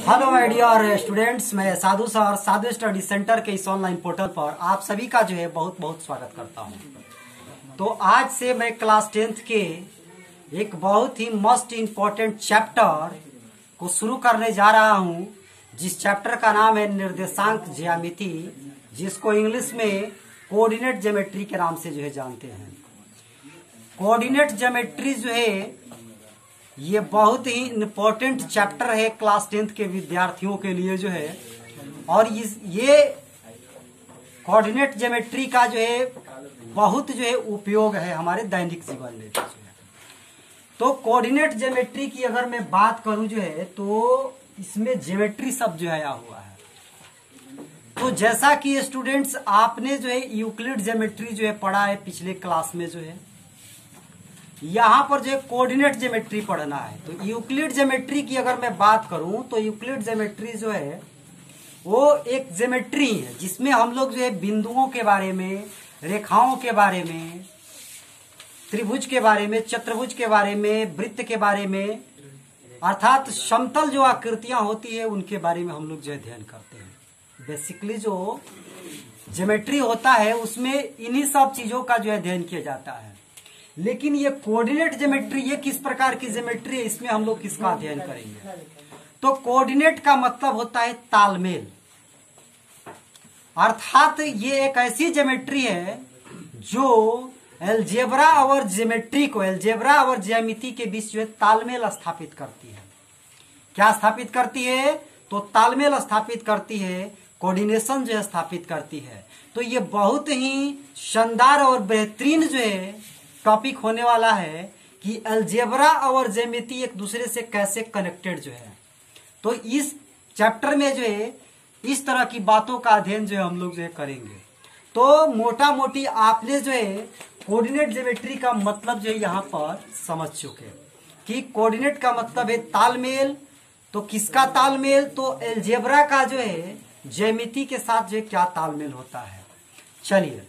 Hello my dear students, मैं साधु sir साधु study centre के इस ऑनलाइन पोर्टल पर आप सभी का जो है बहुत बहुत स्वागत करता हूं। तो आज से मैं क्लास 10th के एक बहुत ही मस्ट इम्पोर्टेंट चैप्टर को शुरू करने जा रहा हूं, जिस चैप्टर का नाम है निर्देशांक ज्यामिति, जिसको इंग्लिश में कोऑर्डिनेट ज्योमेट्री के नाम से जो है जानते हैं। कोऑर्डिनेट ज्योमेट्री जो है ये बहुत ही इम्पोर्टेंट चैप्टर है क्लास 10th के विद्यार्थियों के लिए जो है, और ये कोऑर्डिनेट ज्योमेट्री का जो है बहुत जो है उपयोग है हमारे दैनिक जीवन में। तो कोऑर्डिनेट ज्योमेट्री की अगर मैं बात करूं जो है, तो इसमें ज्योमेट्री शब्द जो है आया हुआ है। तो जैसा कि स्टूडेंट्स आपने जो है यूक्लिड ज्योमेट्री जो है पढ़ा है पिछले क्लास में जो है, यहाँ पर जो है कोऑर्डिनेट ज्योमेट्री पढ़ना है। तो यूक्लिड ज्योमेट्री की अगर मैं बात करूं तो यूक्लिड ज्योमेट्री जो है वो एक ज्योमेट्री है जिसमें हम लोग जो है बिंदुओं के बारे में, रेखाओं के बारे में, त्रिभुज के बारे में, चतुर्भुज के बारे में, वृत्त के बारे में, अर्थात समतल जो आकृतियां होती है उनके बारे में हम लोग जो है अध्ययन करते हैं। बेसिकली जो ज्योमेट्री होता है उसमें इन्हीं सब चीजों का जो है अध्ययन किया जाता है। लेकिन ये कोऑर्डिनेट ज्योमेट्री ये किस प्रकार की ज्योमेट्री है, इसमें हम लोग किसका अध्ययन करेंगे। तो कोऑर्डिनेट का मतलब होता है तालमेल, अर्थात ये एक ऐसी ज्योमेट्री है जो अलजेब्रा और ज्योमेट्री को, अलजेब्रा और ज्यामिति के बीच जो है तालमेल स्थापित करती है। क्या स्थापित करती है? तो तालमेल स्थापित करती है, कोऑर्डिनेशन जो है स्थापित करती है। तो ये बहुत ही शानदार और बेहतरीन जो है टॉपिक होने वाला है कि अलजेब्रा और ज्यामिति एक दूसरे से कैसे कनेक्टेड जो है। तो इस चैप्टर में जो है इस तरह की बातों का अध्ययन जो है हम लोग जो है करेंगे। तो मोटा मोटी आपने जो है कोऑर्डिनेट ज्योमेट्री का मतलब जो है यहाँ पर समझ चुके कि कोऑर्डिनेट का मतलब है तालमेल। तो किसका तालमेल? तो अलजेब्रा का जो है ज्यामिति के साथ जो है क्या तालमेल होता है। चलिए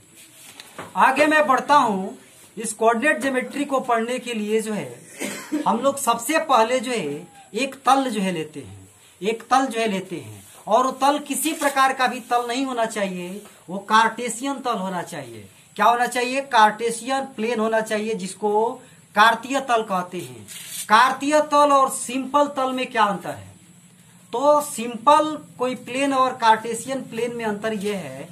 आगे मैं बढ़ता हूं। इस कोऑर्डिनेट ज्योमेट्री को पढ़ने के लिए जो है हम लोग सबसे पहले जो है एक तल जो है लेते हैं, एक तल जो है लेते हैं। और वो तल किसी प्रकार का भी तल नहीं होना चाहिए, वो कार्टेशियन तल होना चाहिए। क्या होना चाहिए? कार्टेशियन प्लेन होना चाहिए, जिसको कार्तीय तल कहते हैं। कार्तीय तल और सिंपल तल में क्या अंतर है? तो सिंपल कोई प्लेन और कार्टेशियन प्लेन में अंतर यह है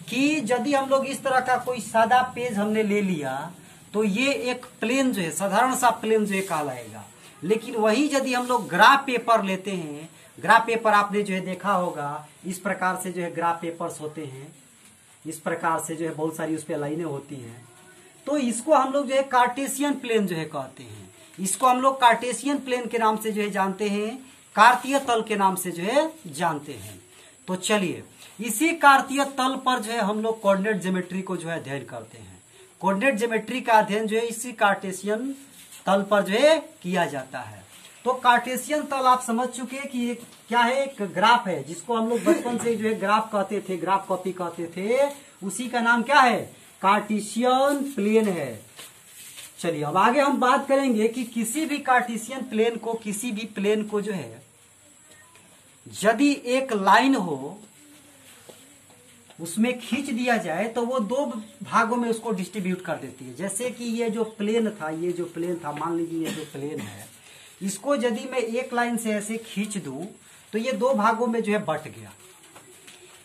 कि यदि हम लोग इस तरह का कोई सादा पेज हमने ले लिया तो ये एक प्लेन जो है, साधारण सा प्लेन जो है कहलाएगा। लेकिन वही यदि हम लोग ग्राफ पेपर लेते हैं, ग्राफ पेपर आपने जो है देखा होगा, इस प्रकार से जो है ग्राफ पेपर्स होते हैं, इस प्रकार से जो है बहुत सारी उस पर लाइनें होती हैं। तो इसको हम लोग जो है कार्टेशियन प्लेन जो है कहते हैं। इसको हम लोग कार्टेशियन प्लेन के नाम से जो है जानते हैं, कार्तीय तल के नाम से जो है जानते हैं। तो चलिए इसी कार्तीय तल पर जो है हम लोग कोऑर्डिनेट ज्योमेट्री को जो है अध्ययन करते हैं। कोऑर्डिनेट ज्योमेट्री का अध्ययन जो है इसी कार्टेशियन तल पर जो है किया जाता है। तो कार्टेशियन तल आप समझ चुके हैं कि ये क्या है? एक ग्राफ है जिसको हम लोग बचपन से जो है ग्राफ कहते थे, ग्राफ कॉपी कहते थे। उसी का नाम क्या है? कार्टेशियन प्लेन है। चलिए अब आगे हम बात करेंगे कि किसी भी कार्टेशियन प्लेन को, किसी भी प्लेन को जो है यदि एक लाइन हो उसमें खींच दिया जाए तो वो दो भागों में उसको डिस्ट्रीब्यूट कर देती है। जैसे कि ये जो प्लेन था, ये जो प्लेन था, मान लीजिए ये जो प्लेन है, इसको यदि मैं एक लाइन से ऐसे खींच दूं तो ये दो भागों में जो है बट गया।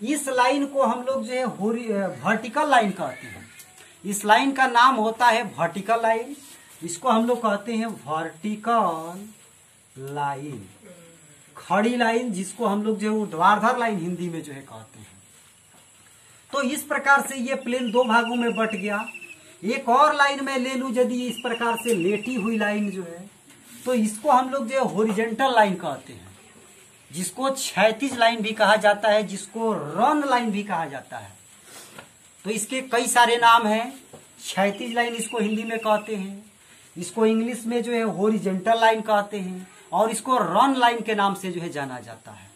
इस लाइन को हम लोग जो है वर्टिकल लाइन कहते हैं। इस लाइन का नाम होता है वर्टिकल लाइन। इसको हम लोग कहते हैं वर्टिकल लाइन, खड़ी लाइन, जिसको हम लोग जो है ऊर्ध्वाधर लाइन हिंदी में जो है कहते हैं। तो इस प्रकार से ये प्लेन दो भागों में बट गया। एक और लाइन में ले लूं यदि इस प्रकार से लेटी हुई लाइन जो है, तो इसको हम लोग जो है हॉरिजॉन्टल लाइन कहते हैं, जिसको क्षैतिज लाइन भी कहा जाता है, जिसको रन लाइन भी कहा जाता है। तो इसके कई सारे नाम हैं। क्षैतिज लाइन इसको हिंदी में कहते हैं, इसको इंग्लिश में जो है हॉरिजॉन्टल लाइन कहते हैं, और इसको रन लाइन के नाम से जो है जाना जाता है।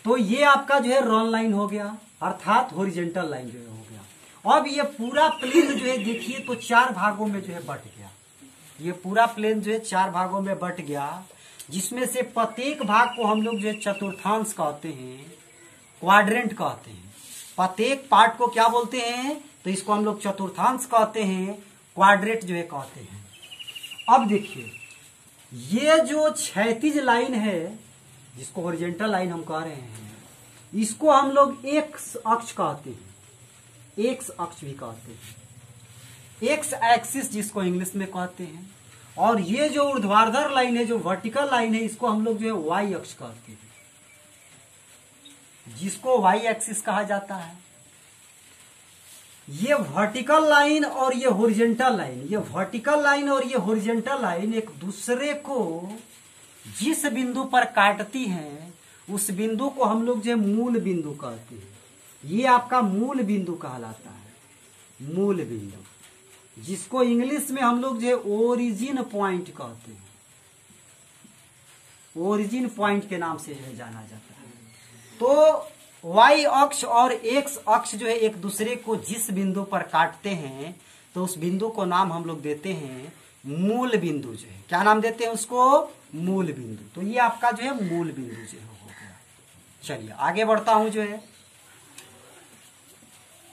तो ये आपका जो है रन लाइन हो गया, अर्थात हॉरिजॉन्टल लाइन जो है हो गया। अब ये पूरा प्लेन जो है देखिए तो चार भागों में जो है बट गया। ये पूरा प्लेन जो है चार भागों में बट गया। जिसमें से प्रत्येक भाग को हम लोग जो है चतुर्थांश कहते हैं, क्वाड्रेंट कहते हैं। प्रत्येक पार्ट को क्या बोलते हैं, तो इसको हम लोग चतुर्थांश कहते हैं, क्वाड्रेंट जो है कहते हैं। अब देखिए, ये जो क्षैतिज लाइन है जिसको हॉरिजॉन्टल लाइन हम कह रहे हैं, इसको हम लोग एक्स अक्ष कहते हैं, एक्स अक्ष भी कहते हैं, एक्स एक्सिस जिसको इंग्लिश में कहते हैं। और ये जो ऊर्ध्वाधर लाइन है, जो वर्टिकल लाइन है, इसको हम लोग जो है वाई अक्ष कहते हैं, जिसको वाई एक्सिस कहा जाता है। ये वर्टिकल लाइन और ये हॉरिजॉन्टल लाइन, ये वर्टिकल लाइन और ये हॉरिजॉन्टल लाइन एक दूसरे को जिस बिंदु पर काटती हैं, उस बिंदु को हम लोग जो है मूल बिंदु कहते हैं। ये आपका मूल बिंदु कहलाता है, मूल बिंदु, जिसको इंग्लिश में हम लोग जो है ओरिजिन पॉइंट कहते हैं, ओरिजिन पॉइंट के नाम से जो है जाना जाता है। तो वाई अक्ष और एक्स अक्ष जो है एक दूसरे को जिस बिंदु पर काटते हैं, तो उस बिंदु को नाम हम लोग देते हैं मूल बिंदु। जो है क्या नाम देते हैं उसको, मूल बिंदु। तो ये आपका जो है मूल बिंदु जो है हो गया। चलिए आगे बढ़ता हूं जो है।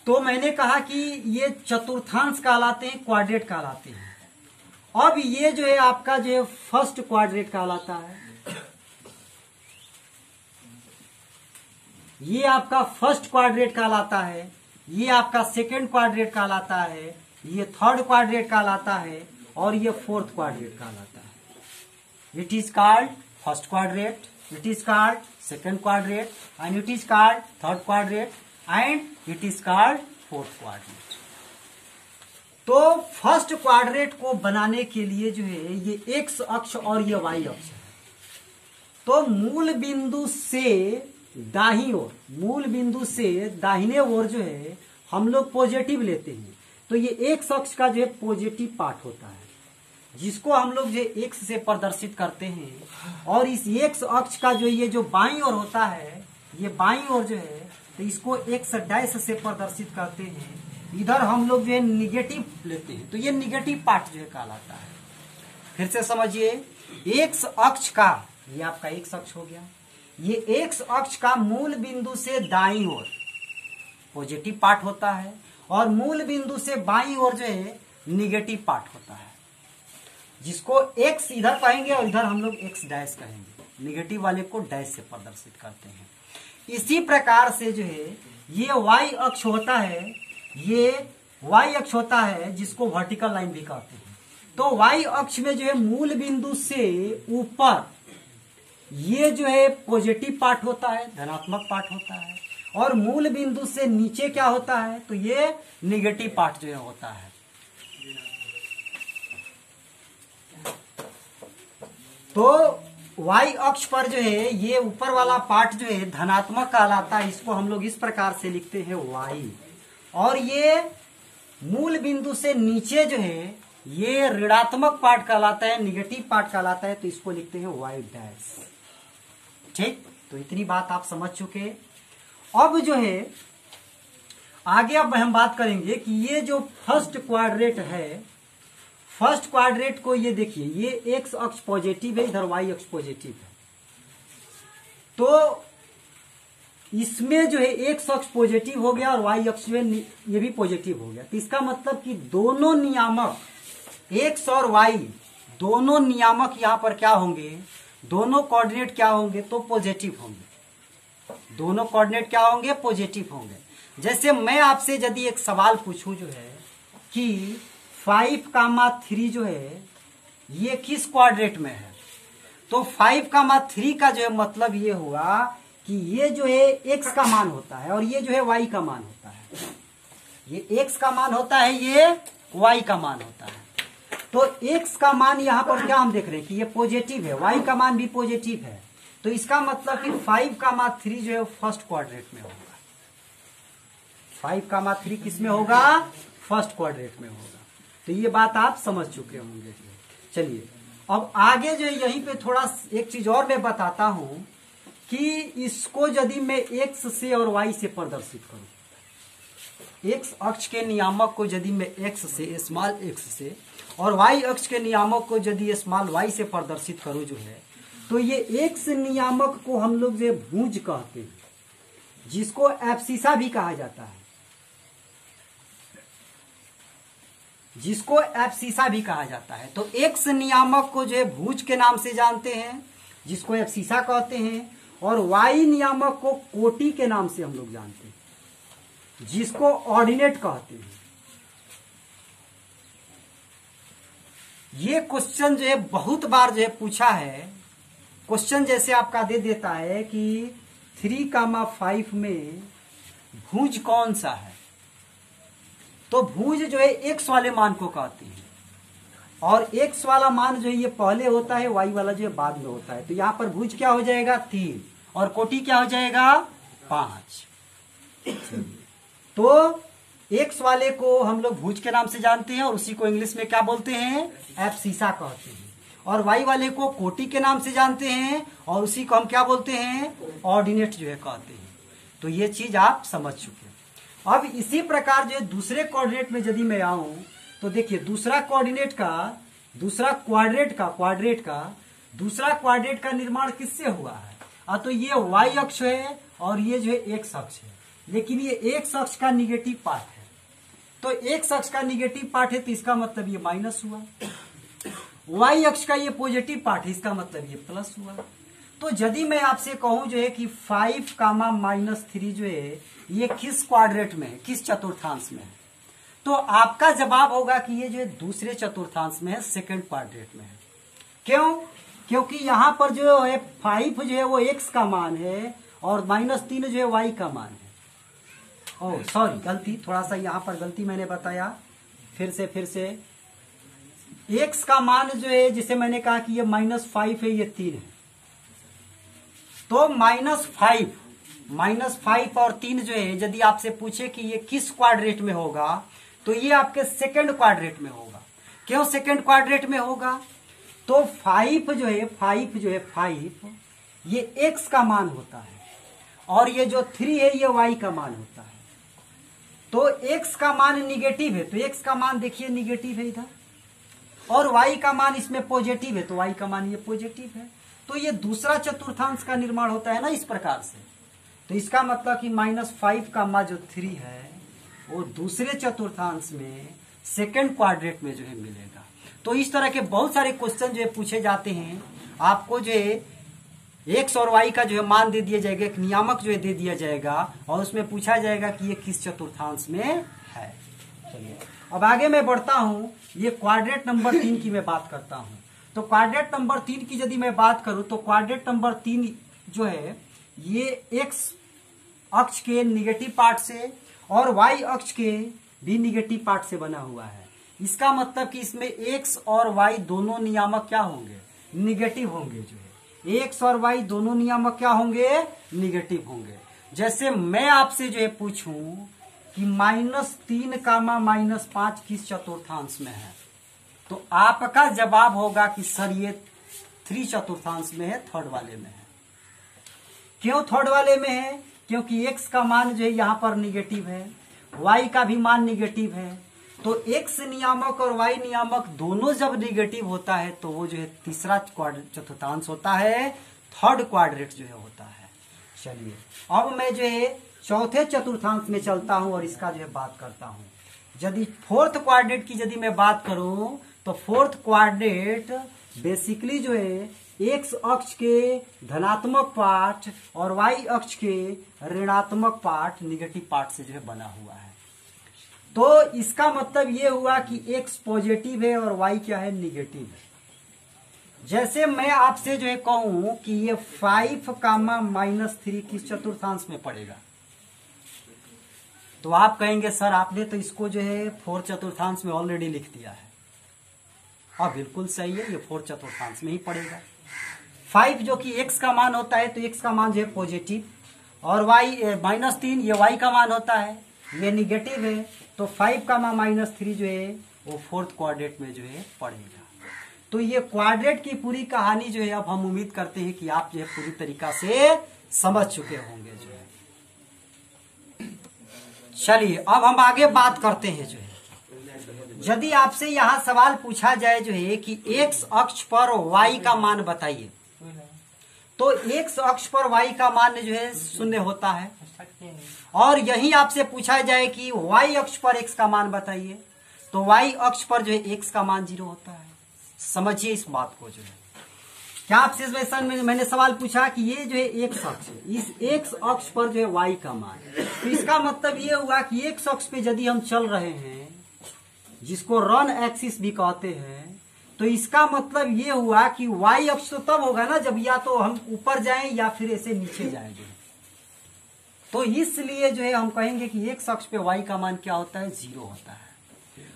तो मैंने कहा कि ये चतुर्थांश कहलाते हैं, क्वाड्रेंट कहलाते हैं। अब ये जो है आपका जो है फर्स्ट क्वाड्रेंट कहलाता है, ये आपका फर्स्ट क्वाड्रेंट कहलाता है, ये आपका सेकंड क्वाड्रेंट कहलाता है, ये थर्ड क्वाड्रेंट कहलाता है, और ये फोर्थ क्वाड्रेंट कहलाता है। It is called first quadrant, it is called second quadrant, and it is called third quadrant, and it is called fourth quadrant. तो फर्स्ट क्वाड्रेंट को बनाने के लिए जो है ये एक्स अक्ष और ये वाई अक्ष है। तो मूल बिंदु से दाहिनी ओर, मूल बिंदु से दाहिने ओर जो है हम लोग पॉजिटिव लेते हैं। तो ये एक्स अक्ष का जो है पॉजिटिव पार्ट होता है, जिसको हम लोग जो एक्स से प्रदर्शित करते हैं। और इस एक्स अक्ष का जो ये जो बाईं ओर होता है, ये बाईं ओर जो है, तो इसको एक्स डैश से प्रदर्शित करते हैं। इधर हम लोग जो है निगेटिव लेते हैं, तो ये निगेटिव पार्ट जो है कहलाता है। फिर से समझिए, एक्स अक्ष का, ये आपका एक्स अक्ष हो गया, ये एक्स अक्ष का मूल बिंदु से दाईं ओर पॉजिटिव पार्ट होता है, और मूल बिंदु से बाईं ओर जो है निगेटिव पार्ट होता है, जिसको एक्स इधर कहेंगे और इधर हम लोग एक्स डैश कहेंगे। निगेटिव वाले को डैश से प्रदर्शित करते हैं। इसी प्रकार से जो है ये वाई अक्ष होता है, ये वाई अक्ष होता है, जिसको वर्टिकल लाइन भी कहते हैं। तो वाई अक्ष में जो है मूल बिंदु से ऊपर ये जो है पॉजिटिव पार्ट होता है, धनात्मक पार्ट होता है, और मूल बिंदु से नीचे क्या होता है, तो ये निगेटिव पार्ट जो है होता है। तो वाई अक्ष पर जो है ये ऊपर वाला पार्ट जो है धनात्मक कहलाता है, इसको हम लोग इस प्रकार से लिखते हैं वाई। और ये मूल बिंदु से नीचे जो है ये ऋणात्मक पार्ट कहलाता है, निगेटिव पार्ट कहलाता है, तो इसको लिखते हैं वाई डैश। ठीक, तो इतनी बात आप समझ चुके। अब जो है आगे अब हम बात करेंगे कि ये जो फर्स्ट क्वाड्रेंट है, फर्स्ट क्वाड्रेंट को ये देखिए, ये एक्स अक्ष पॉजिटिव है, इधर वाई अक्ष पॉजिटिव है। तो इसमें जो है एक्स अक्ष पॉजिटिव हो गया और वाई अक्ष जो है ये भी पॉजिटिव हो गया। तो इसका मतलब कि दोनों नियामक एक्स और वाई, दोनों नियामक यहां पर क्या होंगे, दोनों कोऑर्डिनेट क्या होंगे, तो पॉजिटिव होंगे। दोनों कोऑर्डिनेट क्या होंगे, पॉजिटिव होंगे। जैसे मैं आपसे यदि एक सवाल पूछूं जो है कि 5,3 जो है ये किस क्वाड्रेंट में है, तो 5,3 का जो है मतलब ये हुआ कि ये जो है एक्स का मान होता है और ये जो है वाई का मान होता है। ये एक्स का मान होता है, ये वाई का मान होता है। तो एक्स का मान यहां पर क्या हम देख रहे हैं कि ये पॉजिटिव है, वाई का मान भी पॉजिटिव है। तो इसका मतलब कि 5,3 जो है फर्स्ट क्वाड्रेंट में होगा। 5,3 किस में होगा, फर्स्ट क्वाड्रेंट में होगा। तो ये बात आप समझ चुके होंगे। चलिए अब आगे जो यहीं पे थोड़ा एक चीज और मैं बताता हूं कि इसको यदि मैं एक्स से और वाई से प्रदर्शित करूं, एक्स अक्ष के नियामक को यदि मैं एक्स से, स्मॉल एक्स से, और वाई अक्ष के नियामक को यदि स्मॉल वाई से प्रदर्शित करूं जो है, तो ये एक्स नियामक को हम लोग जो भुज कहते हैं, जिसको एब्सिसा भी कहा जाता है, जिसको एब्सिसा भी कहा जाता है। तो एक्स नियामक को जो है भुज के नाम से जानते हैं, जिसको एब्सिसा कहते हैं, और वाई नियामक को कोटि के नाम से हम लोग जानते हैं, जिसको ऑर्डिनेट कहते हैं। ये क्वेश्चन जो है बहुत बार जो है पूछा है। क्वेश्चन जैसे आपका दे देता है कि 3,5 में भुज कौन सा है, तो भुज जो है एक्स वाले मान को कहते हैं, और एक्स वाला मान जो है ये पहले होता है, वाई वाला जो है बाद में होता है। तो यहां पर भुज क्या हो जाएगा 3, और कोटि क्या हो जाएगा 5। तो एक्स वाले को हम लोग भुज के नाम से जानते हैं, और उसी को इंग्लिश में क्या बोलते हैं, एब्सिसा कहते हैं। और वाई वाले को कोटि के नाम से जानते हैं, और उसी को हम क्या बोलते हैं, ऑर्डिनेट जो है कहते हैं। तो ये चीज आप समझ चुके हैं। अब इसी प्रकार जो है दूसरे कोऑर्डिनेट में यदि मैं आऊं, तो देखिए दूसरा क्वाड्रेट का निर्माण किससे हुआ है। तो ये वाई अक्ष है और ये जो है एक्स अक्ष है, लेकिन ये एक्स अक्ष का निगेटिव पार्ट है। तो एक्स अक्ष का निगेटिव पार्ट है, तो इसका मतलब ये माइनस हुआ। वाई अक्ष का ये पॉजिटिव पार्ट है, इसका मतलब ये प्लस हुआ। तो यदि मैं आपसे कहूं जो है कि 5,-3 जो है ये किस क्वाड्रेट में है, किस चतुर्थांश में है, तो आपका जवाब होगा कि ये जो है दूसरे चतुर्थांश में है, सेकंड क्वाड्रेट में है। क्यों? क्योंकि यहां पर जो है 5 जो है वो एक्स का मान है, और -3 जो है वाई का मान है। ओह सॉरी, गलती, थोड़ा सा यहां पर गलती मैंने बताया। फिर से एक्स का मान जो है, जिसे मैंने कहा कि ये -5 है, ये 3 है। तो -5 और 3 जो है, यदि आपसे पूछे कि ये किस क्वाड्रेट में होगा, तो ये आपके सेकंड क्वाड्रेट में होगा। क्यों सेकंड क्वाड्रेट में होगा? तो 5 जो है 5 ये एक्स का मान होता है, और ये जो 3 है ये वाई का मान होता है। तो एक्स का मान निगेटिव है, तो एक्स का मान देखिए निगेटिव है इधर, और वाई का मान इसमें पॉजिटिव है, तो वाई का मान ये पॉजिटिव है। तो ये दूसरा चतुर्थांश का निर्माण होता है ना इस प्रकार से। तो इसका मतलब कि -5 का मान जो 3 है वो दूसरे चतुर्थांश में सेकंड क्वाड्रेट में जो है मिलेगा। तो इस तरह के बहुत सारे क्वेश्चन जो है पूछे जाते हैं। आपको जो है एक्स और वाई का जो है मान दे दिया जाएगा, एक नियामक जो है दे दिया जाएगा, और उसमें पूछा जाएगा कि ये किस चतुर्थांश में है। चलिए अब आगे मैं बढ़ता हूं। ये क्वाड्रेट नंबर 3 की मैं बात करता हूं। तो क्वाड्रेट नंबर 3 की यदि मैं बात करूं, तो क्वाड्रेट नंबर 3 जो है ये एक्स अक्ष के निगेटिव पार्ट से और वाई अक्ष के भी निगेटिव पार्ट से बना हुआ है। इसका मतलब कि इसमें एक्स और वाई दोनों नियामक क्या होंगे, निगेटिव होंगे। जो है एक्स और वाई दोनों नियामक क्या होंगे, निगेटिव होंगे। जैसे मैं आपसे जो है पूछूं कि -3, -5 किस चतुर्थांश में है, तो आपका जवाब होगा कि सर ये 3 चतुर्थांश में है, थर्ड वाले में है। क्यों थर्ड वाले में है? क्योंकि एक्स का मान जो है यहां पर निगेटिव है, वाई का भी मान निगेटिव है। तो एक्स नियामक और वाई नियामक दोनों जब निगेटिव होता है, तो वो जो है तीसरा चतुर्थांश होता है, थर्ड क्वाड्रेट जो है होता है। चलिए अब मैं जो है चौथे चतुर्थांश में चलता हूं और इसका जो है बात करता हूं। यदि फोर्थ क्वाड्रेट की यदि मैं बात करूं, तो फोर्थ क्वाड्रेट बेसिकली जो है एक्स अक्ष के धनात्मक पार्ट और वाई अक्ष के ऋणात्मक पार्ट, निगेटिव पार्ट से जो है बना हुआ है। तो इसका मतलब ये हुआ कि एक्स पॉजिटिव है और वाई क्या है, निगेटिव है। जैसे मैं आपसे जो है कहूं कि ये 5, -3 किस चतुर्थांश में पड़ेगा, तो आप कहेंगे सर आपने तो इसको जो है फोर्थ चतुर्थांश में ऑलरेडी लिख दिया है। हाँ बिल्कुल सही है, ये फोर्थ चतुर्थांश में ही पड़ेगा। 5 जो कि एक्स का मान होता है, तो एक्स का मान जो है पॉजिटिव, और वाई -3 ये वाई का मान होता है, ये निगेटिव है। तो 5 का मान -3 जो है वो फोर्थ क्वाड्रेट में जो है पड़ेगा। तो ये क्वाड्रेट की पूरी कहानी जो है अब हम उम्मीद करते हैं कि आप जो है पूरी तरीका से समझ चुके होंगे जो है। चलिए अब हम आगे बात करते हैं। जो है यदि आपसे यहाँ सवाल पूछा जाए जो है कि एक्स अक्ष पर वाई का मान बताइए, तो एक्स अक्ष पर y का मान जो है 0 होता है। और यही आपसे पूछा जाए कि y अक्ष पर x का मान बताइए, तो y अक्ष पर जो है x का मान 0 होता है। समझिए इस बात को जो है, क्या आपसे में मैंने सवाल पूछा कि ये जो है एक्स अक्ष है, इस एक्स अक्ष पर जो है y का मान, तो इसका मतलब ये हुआ कि एक्स अक्ष पे यदि हम चल रहे हैं, जिसको रन एक्सिस भी कहते हैं, तो इसका मतलब ये हुआ कि y अक्ष तो तब होगा ना जब या तो हम ऊपर जाएं या फिर ऐसे नीचे जाएंगे। तो इसलिए जो है हम कहेंगे कि एक्स अक्ष पे y का मान क्या होता है, 0 होता है।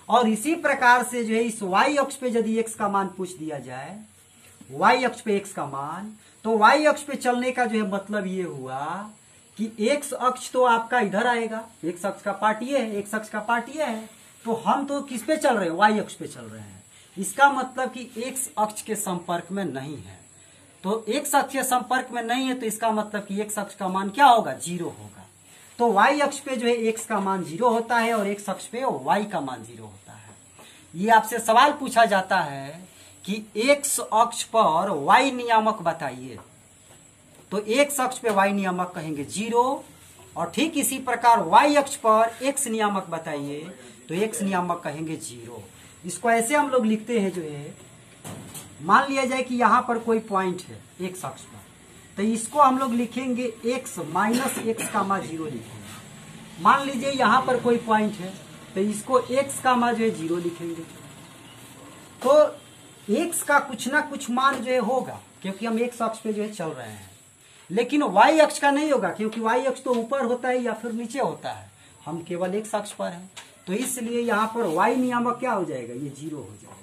और इसी प्रकार से जो है इस y अक्ष पे यदि x का मान पूछ दिया जाए, y अक्ष पे x का मान, तो y अक्ष पे चलने का जो है मतलब ये हुआ कि x अक्ष तो आपका इधर आएगा, x अक्ष का पार्ट ये है, x अक्ष का पार्ट ये है, तो हम तो किस पे चल रहे हैं, y अक्ष पे चल रहे हैं। इसका मतलब कि x अक्ष के संपर्क में नहीं है, तो x अक्ष के संपर्क में नहीं है, तो इसका मतलब कि x अक्ष का मान क्या होगा, 0 होगा। तो y अक्ष पे जो है x का मान 0 होता है और x अक्ष पे y का मान 0 होता है। ये आपसे सवाल पूछा जाता है कि x अक्ष पर y नियामक बताइए, तो x अक्ष पे y नियामक कहेंगे 0, और ठीक इसी प्रकार y अक्ष पर x नियामक बताइए, तो x नियामक कहेंगे 0। इसको ऐसे हम लोग लिखते हैं जो है, मान लिया जाए कि यहां पर कोई पॉइंट है x अक्ष पर, तो इसको हम लोग लिखेंगे x माइनस एक्स का मान 0 लिखेंगे। मान लीजिए यहां पर कोई पॉइंट है, तो इसको x का मान जो है 0 लिखेंगे। तो x का कुछ ना कुछ मान जो है होगा, क्योंकि हम x अक्ष पे जो है चल रहे हैं, लेकिन y अक्ष का नहीं होगा, क्योंकि y अक्ष तो ऊपर होता है या फिर नीचे होता है, हम केवल x अक्ष पर हैं। तो इसलिए यहाँ पर y नियामक क्या हो जाएगा, ये 0 हो जाएगा।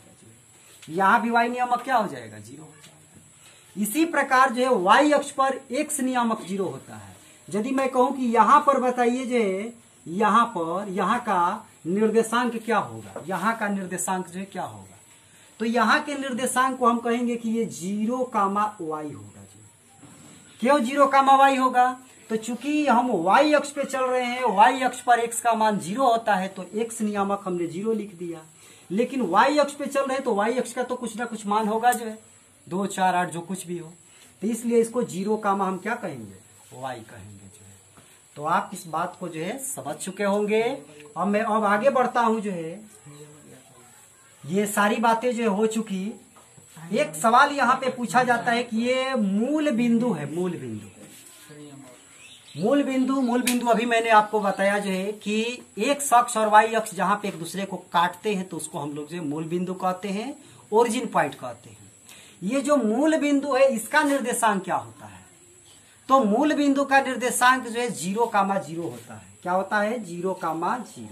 यहाँ भी y नियामक क्या हो जाएगा, 0 हो जाएगा। इसी प्रकार जो है y अक्ष पर x नियामक 0 होता है। यदि मैं कहूं कि यहाँ पर बताइए जो है, यहाँ पर यहाँ का निर्देशांक क्या होगा, यहाँ का निर्देशांक जो है क्या होगा, तो यहाँ के निर्देशांक को हम कहेंगे कि ये 0, y होगा। क्यों 0, y होगा, तो चूंकि हम y अक्ष पे चल रहे हैं, y अक्ष पर x का मान 0 होता है, तो x नियामक हमने 0 लिख दिया। लेकिन y अक्ष पे चल रहे हैं तो y अक्ष का तो कुछ ना कुछ मान होगा जो है, 2, 4, 8 जो कुछ भी हो, तो इसलिए इसको 0, हम क्या कहेंगे, y कहेंगे जो है। तो आप इस बात को जो है समझ चुके होंगे। अब मैं अब आगे बढ़ता हूं जो है, ये सारी बातें जो हो चुकी। एक सवाल यहाँ पे पूछा जाता है कि ये मूल बिंदु है, मूल बिंदु अभी मैंने आपको बताया जो है कि एक्स अक्ष और वाई अक्ष जहां पे एक दूसरे को काटते हैं तो उसको हम लोग जो मूल बिंदु कहते हैं, ओरिजिन पॉइंट कहते हैं। ये जो मूल बिंदु है इसका निर्देशांक क्या होता है, तो मूल बिंदु का निर्देशांक जो है 0,0 होता है। क्या होता है, 0,0।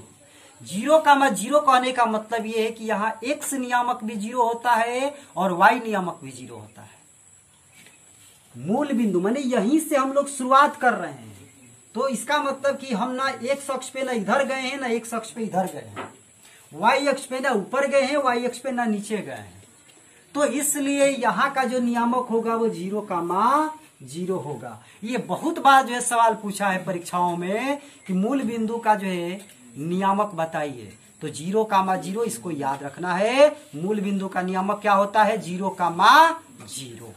0,0 कहने का मतलब ये है कि यहाँ x नियामक भी 0 होता है और y नियामक भी 0 होता है। मूल बिंदु माने यहीं से हम लोग शुरुआत कर रहे हैं, तो इसका मतलब कि हम ना x अक्ष पे ना इधर गए हैं, ना x अक्ष पे इधर गए हैं, y अक्ष पे ना ऊपर गए हैं, y अक्ष पे ना नीचे गए हैं। तो इसलिए यहाँ का जो नियामक होगा वो 0,0 होगा। ये बहुत बार जो है सवाल पूछा है परीक्षाओं में कि मूल बिंदु का जो है नियामक बताइए, तो 0,0 इसको याद रखना है। मूल बिंदु का नियामक क्या होता है, 0,0।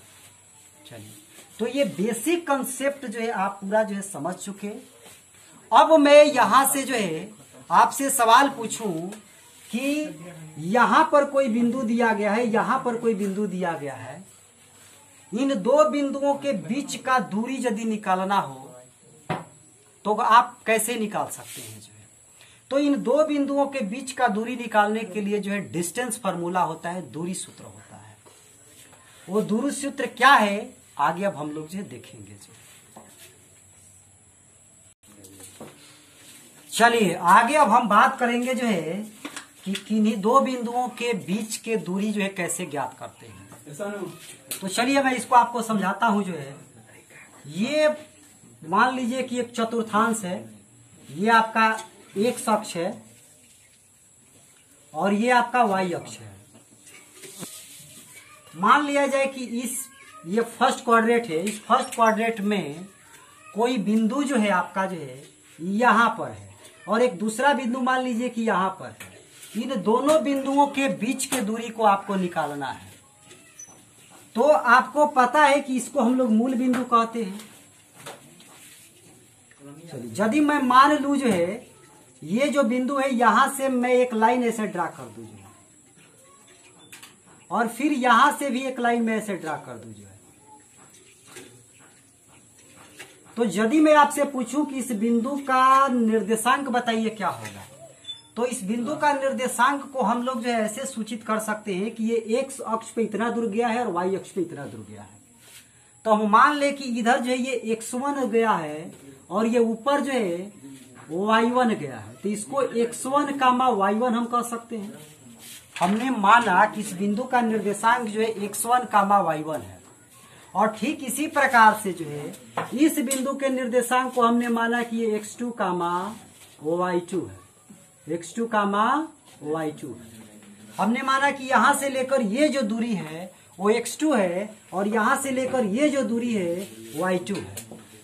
चलिए, तो ये बेसिक कंसेप्ट जो है आप पूरा जो है समझ चुके। अब मैं यहां से जो है आपसे सवाल पूछूं कि यहां पर कोई बिंदु दिया गया है, यहां पर कोई बिंदु दिया गया है, इन दो बिंदुओं के बीच का दूरी यदि निकालना हो तो आप कैसे निकाल सकते हैं जो है। तो इन दो बिंदुओं के बीच का दूरी निकालने के लिए जो है डिस्टेंस फार्मूला होता है, दूरी सूत्र होता है। वो दूरी सूत्र क्या है आगे अब हम लोग जो है देखेंगे जो। चलिए आगे अब हम बात करेंगे जो है कि किन्हीं दो बिंदुओं के बीच के दूरी जो है कैसे ज्ञात करते हैं। तो चलिए मैं इसको आपको समझाता हूं जो है। ये मान लीजिए कि एक चतुर्थांश है, ये आपका एक्स अक्ष है और ये आपका वाई अक्ष है। मान लिया जाए कि ये फर्स्ट क्वाड्रेंट है, इस फर्स्ट क्वाड्रेंट में कोई बिंदु जो है आपका जो है यहां पर है और एक दूसरा बिंदु मान लीजिए कि यहां पर है। इन दोनों बिंदुओं के बीच के दूरी को आपको निकालना है। तो आपको पता है कि इसको हम लोग मूल बिंदु कहते हैं। चलिए, यदि मैं मान लू जो है ये जो बिंदु है यहां से मैं एक लाइन ऐसे ड्रा कर दूं जो है, और फिर यहां से भी एक लाइन में ऐसे ड्रा कर दूं जो है, तो यदि मैं आपसे पूछूं कि इस बिंदु का निर्देशांक बताइए क्या होगा, तो इस बिंदु का निर्देशांक को हम लोग जो है ऐसे सूचित कर सकते हैं कि ये एक्स अक्ष पे इतना दूर गया है और वाई अक्ष पे इतना दूर गया है। तो हम मान ले कि इधर जो है ये x1 गया है और ये ऊपर जो है y1 गया है, तो इसको x1 कामा y1 हम कह सकते हैं। हमने माना कि इस बिंदु का निर्देशांक जो है x1 कामा y1 है, और ठीक इसी प्रकार से जो है इस बिंदु के निर्देशांक को हमने माना कि ये x2 कामा y2 है, x2 कामा y2 है। हमने माना कि यहां से लेकर ये जो दूरी है वो x2 है और यहां से लेकर ये जो दूरी है y2 है।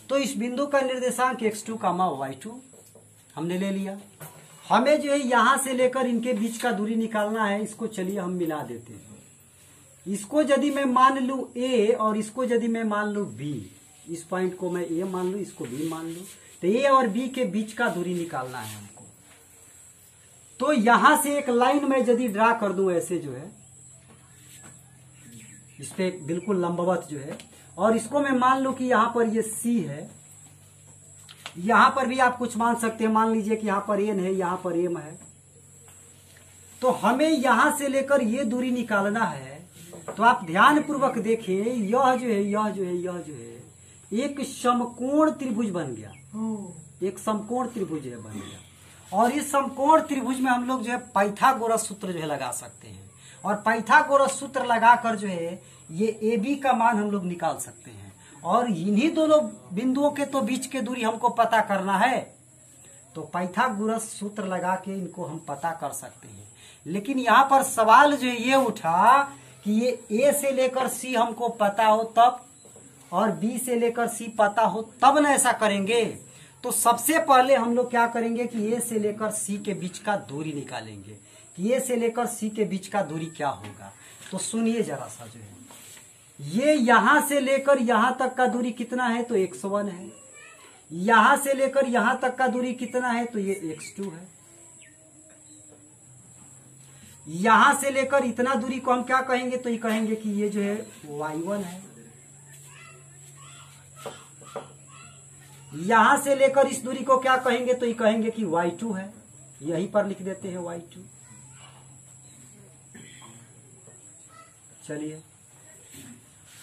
तो इस बिंदु का निर्देशांक x2 कामा y2 हमने ले लिया। हमें जो है यहां से लेकर इनके बीच का दूरी निकालना है, इसको चलिए हम मिला देते हैं। इसको यदि मैं मान लू a और इसको यदि मैं मान लू b, इस पॉइंट को मैं a मान लू, इसको b मान लू, तो a और b के बीच का दूरी निकालना है हमको। तो यहां से एक लाइन में यदि ड्रा कर दूं ऐसे जो है इस पे बिल्कुल लंबवत जो है, और इसको मैं मान लू कि यहां पर ये c है, यहां पर भी आप कुछ मान सकते हैं, मान लीजिए कि यहां पर n है, यहां पर m है। तो हमें यहां से लेकर ये दूरी निकालना है। तो आप ध्यान पूर्वक देखें, यह जो है एक समकोण त्रिभुज बन गया, एक समकोण त्रिभुज है बन गया। और इस समकोण त्रिभुज में हम लोग जो है पाइथागोरस सूत्र जो है लगा सकते हैं, और पाइथागोरस सूत्र लगाकर जो है ये ए बी का मान हम लोग निकाल सकते हैं। और इन्हीं दोनों बिंदुओं के तो बीच के दूरी हमको पता करना है, तो पाइथागोरस सूत्र लगा के इनको हम पता कर सकते हैं। लेकिन यहाँ पर सवाल जो है ये उठा कि ये ए से लेकर सी हमको पता हो तब, और बी से लेकर सी पता हो तब न ऐसा करेंगे। तो सबसे पहले हम लोग क्या करेंगे कि ए से लेकर सी के बीच का दूरी निकालेंगे कि ए से लेकर सी के बीच का दूरी क्या होगा। तो सुनिए जरा सा, जो है ये यहां से लेकर यहां तक का दूरी कितना है, तो x1 है। यहां से लेकर यहां तक का दूरी कितना है, तो ये x2 है। यहां से लेकर इतना दूरी को हम क्या कहेंगे, तो ये कहेंगे कि ये जो है y1 है। यहां से लेकर इस दूरी को क्या कहेंगे, तो ये कहेंगे कि y2 है। यहीं पर लिख देते हैं y2। चलिए,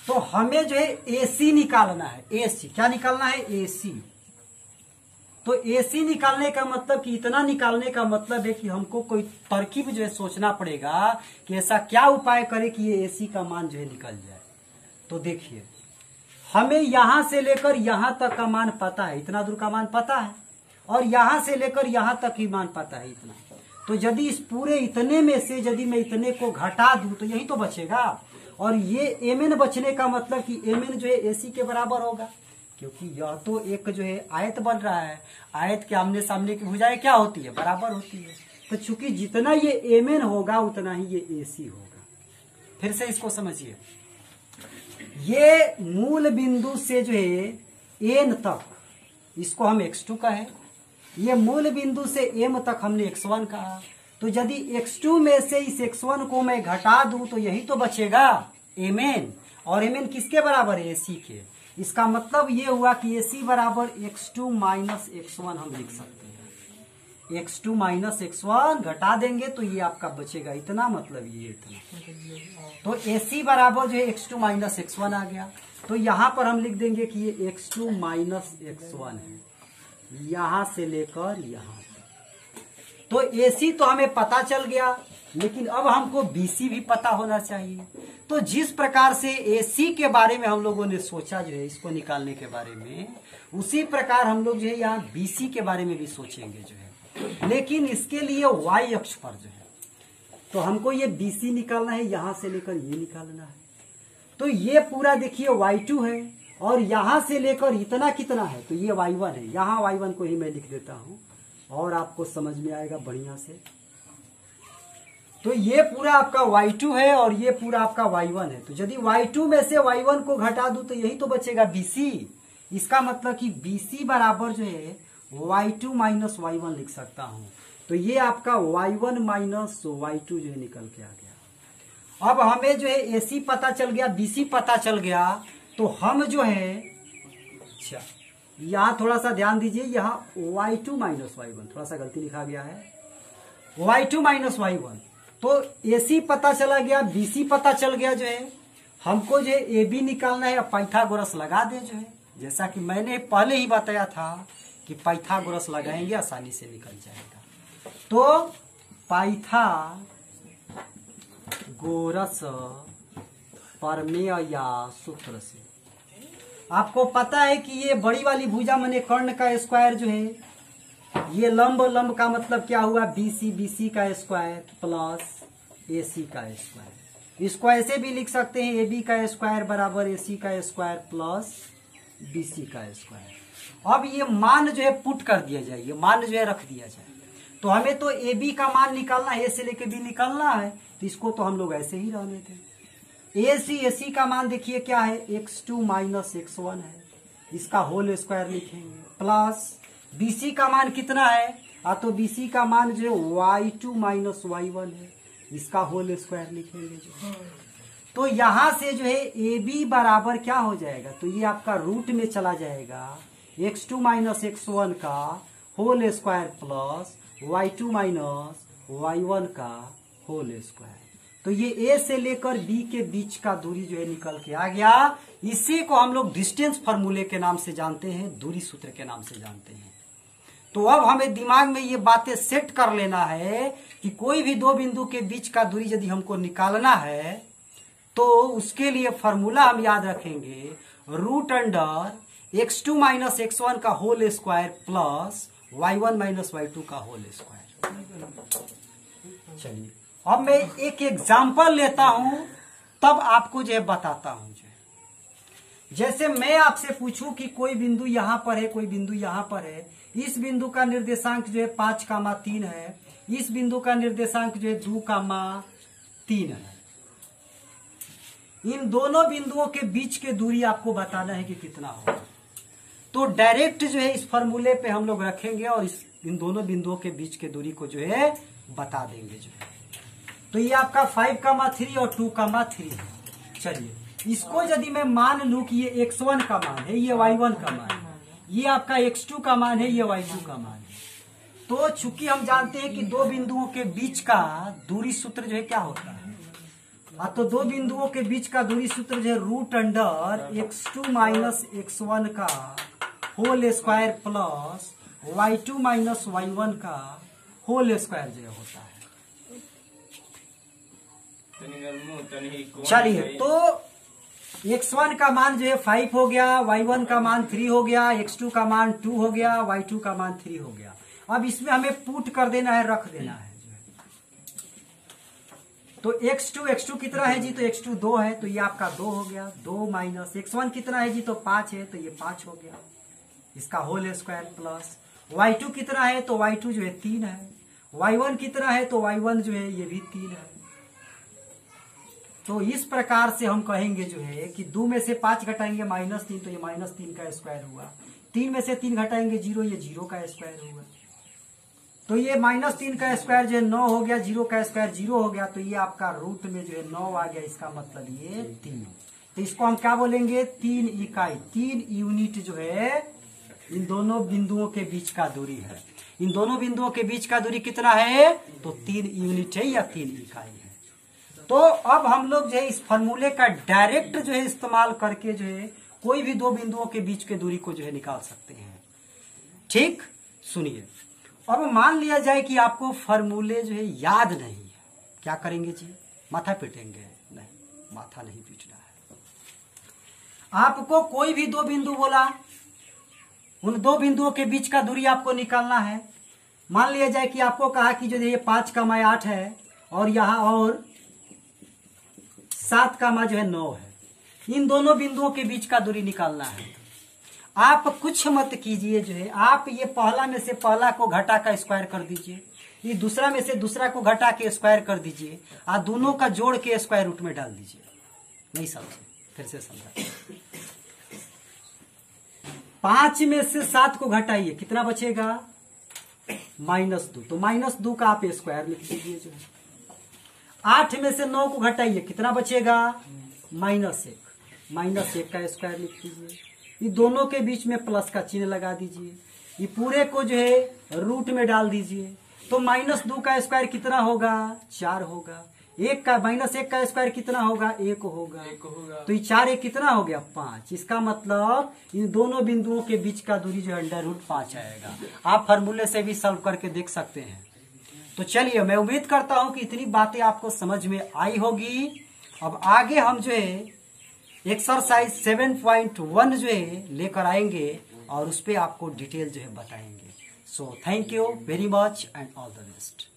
तो हमें जो है AC निकालना है। AC क्या निकालना है, AC। तो AC निकालने का मतलब कि इतना निकालने का मतलब है कि हमको कोई तरकीब जो है सोचना पड़ेगा कि ऐसा क्या उपाय करे कि ये AC का मान जो है निकल जाए। तो देखिए, हमें यहां से लेकर यहां तक का मान पता है, इतना दूर का मान पता है, और यहां से लेकर यहां तक ही मान पता है इतना। तो यदि इस पूरे इतने में से यदि मैं इतने को घटा दूं तो यही तो बचेगा, और ये mn बचने का मतलब कि mn जो है AC के बराबर होगा, क्योंकि यह तो एक जो है आयत बन रहा है। आयत के आमने सामने की भुजाएं क्या होती है, बराबर होती है। तो चूंकि जितना ये mn होगा उतना ही ये AC होगा। फिर से इसको समझिए, ये मूल बिंदु से जो है n तक, इसको हम x2 कहें, ये मूल बिंदु से m तक हमने x1 कहा। तो यदि x2 में से इस x1 को मैं घटा दूं तो यही तो बचेगा mn, और mn किसके बराबर है, AC के। इसका मतलब ये हुआ कि AC बराबर x2 माइनस x1 हम लिख सकते हैं। x2 माइनस x1 घटा देंगे तो ये आपका बचेगा इतना, मतलब ये इतना। तो AC बराबर जो है x2 माइनस x1 आ गया। तो यहां पर हम लिख देंगे कि ये x2 माइनस x1 है, यहां से लेकर यहां तक। तो AC तो हमें पता चल गया, लेकिन अब हमको BC भी पता होना चाहिए। तो जिस प्रकार से AC के बारे में हम लोगों ने सोचा जो है इसको निकालने के बारे में, उसी प्रकार हम लोग जो है यहाँ BC के बारे में भी सोचेंगे जो है, लेकिन इसके लिए Y अक्ष पर जो है। तो हमको ये BC निकालना है, यहां से लेकर ये निकालना है। तो ये पूरा देखिए y2 है, और यहां से लेकर इतना कितना है, तो ये y1 है। यहां y1 को ही मैं लिख देता हूं और आपको समझ में आएगा बढ़िया से। तो ये पूरा आपका y2 है और ये पूरा आपका y1 है। तो यदि y2 में से y1 को घटा दूं तो यही तो बचेगा bc। इसका मतलब कि bc बराबर जो है y2 माइनस y1 लिख सकता हूं। तो ये आपका y1 माइनस y2 जो है निकल के आ गया। अब हमें जो है ac पता चल गया, bc पता चल गया, तो हम जो है, अच्छा यहां थोड़ा सा ध्यान दीजिए, यहां y2 माइनस y1 थोड़ा सा गलती लिखा गया है, y2 माइनस y1। तो AC पता चला गया, BC पता चल गया, जो है हमको जो है AB निकालना है। पाइथागोरस लगा दे जो है, जैसा कि मैंने पहले ही बताया था कि पाइथागोरस लगाएंगे आसानी से निकल जाएगा। तो पाइथागोरस प्रमेय या सूत्र से आपको पता है कि ये बड़ी वाली भुजा माने कर्ण का स्क्वायर जो है, ये लंब, लंब का मतलब क्या हुआ BC, BC का स्क्वायर प्लस AC का स्क्वायर। इसको ऐसे भी लिख सकते हैं AB का स्क्वायर बराबर AC का स्क्वायर प्लस BC का स्क्वायर। अब ये मान जो है पुट कर दिया जाए, ये मान जो है रख दिया जाए। तो हमें तो AB का मान निकालना है, A से लेके B निकालना है, तो इसको तो हम लोग ऐसे ही रहने थे। AC का मान देखिए क्या है, x2 माइनस x1 है, इसका होल स्क्वायर लिखेंगे, प्लस BC का मान कितना है, तो BC का मान जो y2 माइनस y1 है, इसका होल स्क्वायर लिखेंगे जो। तो यहां से जो है AB बराबर क्या हो जाएगा, तो ये आपका रूट में चला जाएगा, x2 माइनस x1 का whole square plus y2 minus y1 का होल स्क्वायर। तो ये A से लेकर B के बीच का दूरी जो है निकल के आ गया। इसी को हम लोग डिस्टेंस फार्मूले के नाम से जानते हैं, दूरी सूत्र के नाम से जानते हैं। तो अब हमें दिमाग में ये बातें सेट कर लेना है कि कोई भी दो बिंदु के बीच का दूरी यदि हमको निकालना है तो उसके लिए फॉर्मूला हम याद रखेंगे, root under x2 minus x1 का whole square plus y1 minus y2 का होल स्क्वायर। चलिए अब मैं एक एग्जाम्पल लेता हूं, तब आपको जो है बताता हूं। जो जैसे मैं आपसे पूछूं कि कोई बिंदु यहां पर है, कोई बिंदु यहां पर है, इस बिंदु का निर्देशांक जो है 5,3 है, इस बिंदु का निर्देशांक जो है 2,3 है। इन दोनों बिंदुओं के बीच के दूरी आपको बताना है कि कितना होगा। तो डायरेक्ट जो है इस फॉर्मूले पे हम लोग रखेंगे और इन दोनों बिंदुओं के बीच के दूरी को जो है बता देंगे जो है। तो ये आपका 5,3 और 2,3 है। चलिए इसको यदि मैं मान लूं कि ये x1 का मान है, ये y1 का मान है, ये आपका x2 का मान है, ये y2 का मान है। तो चूंकि हम जानते हैं कि दो बिंदुओं के बीच का दूरी सूत्र जो है क्या होता है, तो दो बिंदुओं के बीच का दूरी सूत्र जो है root under x2 minus x1 का whole square plus y2 minus y1 का होल स्क्वायर जो होता है। चलिए तो x1 का मान जो है 5 हो गया, y1 का मान 3 हो गया, x2 का मान 2 हो गया, y2 का मान 3 हो गया। अब इसमें हमें पुट कर देना है, रख देना है जो है। तो x2 कितना है जी, तो x2 2 है, तो ये आपका 2 हो गया, 2 माइनस x1 कितना है जी, तो 5 है, तो ये 5 हो गया, इसका होल स्क्वायर प्लस y2 कितना है, तो y2 जो है 3 है, y1 कितना है, तो y1 जो है ये भी 3 है। तो इस प्रकार से हम कहेंगे जो है कि 2 में से 5 घटाएंगे -3, तो ये -3 का स्क्वायर हुआ, 3 में से 3 घटाएंगे 0, ये 0 का स्क्वायर हुआ। तो ये -3 का स्क्वायर जो है 9 हो गया, 0 का स्क्वायर 0 हो गया, तो ये आपका रूट में जो है 9 आ गया, इसका मतलब ये 3। तो इसको हम क्या बोलेंगे, 3 इकाई, 3 यूनिट जो है इन दोनों बिंदुओं के बीच का दूरी है। इन दोनों बिंदुओं के बीच का दूरी कितना है, तो 3 यूनिट है या 3 इकाई है। तो अब हम लोग जो है इस फॉर्मूले का डायरेक्ट जो है इस्तेमाल करके जो है कोई भी दो बिंदुओं के बीच के दूरी को जो है निकाल सकते हैं। ठीक, सुनिए। अब मान लिया जाए कि आपको फॉर्मूले जो है याद नहीं है, क्या करेंगे जी, माथा पीटेंगे? नहीं, माथा नहीं पीटना है। आपको कोई भी दो बिंदु बोला, उन दो बिंदुओं के बीच का दूरी आपको निकालना है। मान लिया जाए कि आपको कहा कि जो ये 5,8 है और यहां और 7, जो है 9 है, इन दोनों बिंदुओं के बीच का दूरी निकालना है। आप कुछ मत कीजिए जो है, आप ये पहला में से पहला को घटा का स्क्वायर कर दीजिए, ये दूसरा में से दूसरा को घटा के स्क्वायर कर दीजिए और दोनों का जोड़ के स्क्वायर रूट में डाल दीजिए। नहीं समझे, फिर से समझा। 5 में से 7 को घटाइए, कितना बचेगा? -2। तो -2 का आप स्क्वायर लिख दीजिए जो है। 8 में से 9 को घटाइए, कितना बचेगा? -1। -1 का स्क्वायर लिख दीजिए। ये दोनों के बीच में प्लस का चिन्ह लगा दीजिए। ये पूरे को जो है रूट में डाल दीजिए। तो -2 का स्क्वायर कितना होगा? 4 होगा। -1 का स्क्वायर कितना होगा? 1 होगा। तो ये 4 1 कितना हो गया? 5। इसका मतलब इन दोनों बिंदुओं के बीच का दूरी जो है √5 आएगा। आप फार्मूले से भी सॉल्व करके देख सकते हैं। तो चलिए, मैं उम्मीद करता हूं कि इतनी बातें आपको समझ में आई होगी। अब आगे हम जो है एक्सरसाइज 7.1 जो है लेकर आएंगे और उस पर आपको डिटेल जो है बताएंगे। So thank you very much and all the best.